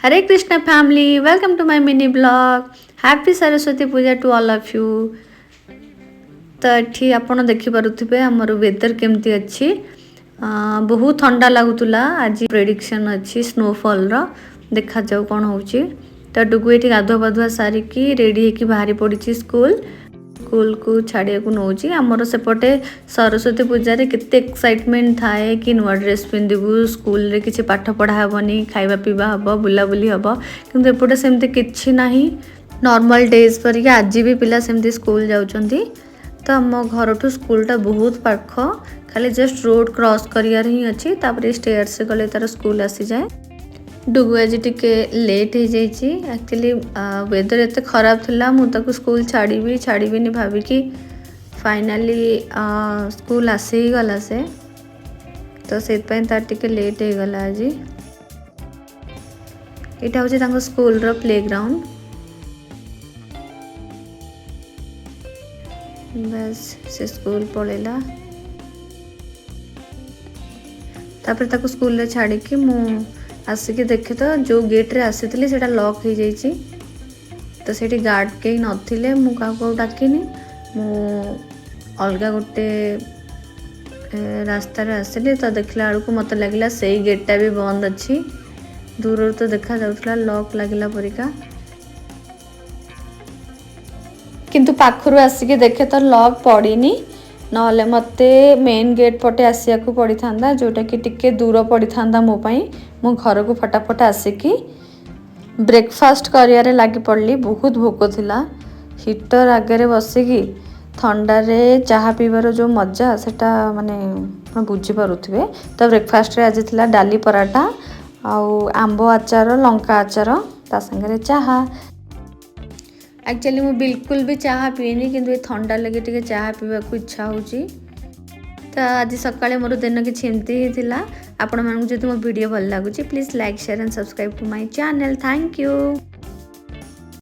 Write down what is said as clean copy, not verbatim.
Hare Krishna family, welcome to my mini blog. Happy Saraswati Puja to all of you. तो ये आपड़ देखिपे आमर weather केमती अच्छी बहुत ठंडा लगुला आज प्रेडिक्शन अच्छी स्नोफॉल देखा जाऊ कौन हो तो डुगु ये गाधुआ पाधुआ सारिकी रेडी होकर बाहरी पड़ी स्कूल को छाड़िया को नौ आमर सेपटे सरस्वती पूजा रे केते एक्साइटमेंट थाए कि नुआ ड्रेस पिंधबू स्कूल रे किसी पाठ पढ़ा हेनी खाଇବା पीवा हम बुलाबुली हम किंतु एपटे सेमती किछि नाही नॉर्मल डेज पर आज भी पिला सेमती स्कूल जाउछंती तो आम घर ठू स्कूलटा बहुत पाख खाली जस्ट रोड क्रॉस करियार ही अच्छी तापर स्टेयर से गले तार स्कूल आसी जाए डुगु आज टिके लेट हो जाइए एक्चुअली वेदर एत खराब थिला मुझे स्कूल छाड़बी भाविकी फाइनाली स्कूल आसी ही गला से तो से तार टिके लेट हो गला आज यहाँ हूँ स्कूल रो प्लेग्राउंड बस से स्कूल पलैला तापर ताको स्कूल रे छाड़ी कि मु आसिक देखे तो जो गेट रे आसी से लॉक हो जाइए तो से गार्ड कहीं नथिले मु का डाकिनी मु अलग गोटे रास्तार आसली तो देखला बेलू मत लगे से गेटा भी बंद अच्छी दूर तो देखा जाउथला लॉक लगला परिका किंतु पाखरु आसिक देखे तो लॉक पड़ीनी नहले मते मेन गेट पटे आसिया को पड़ी था जोटा कि टिके दूर पड़ी था मोपाई मो घर को फटाफट आसिकी ब्रेकफास्ट करियारे लगी पड़ली बहुत भोक थिला हीटर आगे बसिकी थंडारे चाहा पीबार जो मजा सेटा माने बुझी पारुथिबे तो ब्रेकफास्ट रे आज थिला डाली पराठा आउ आंबो आचार लंका आचार ता संगे चाहा एक्चुअली मु बिल्कुल भी चाहा पीनी किंतु ये ठंडा लगे टे चाहा पीवा को इच्छा होची तो आज सकाळे मोर दिन किछि एमती ही थिला आपण मानकु जदि मो वीडियो भल लागुची please like share and subscribe to my channel thank you.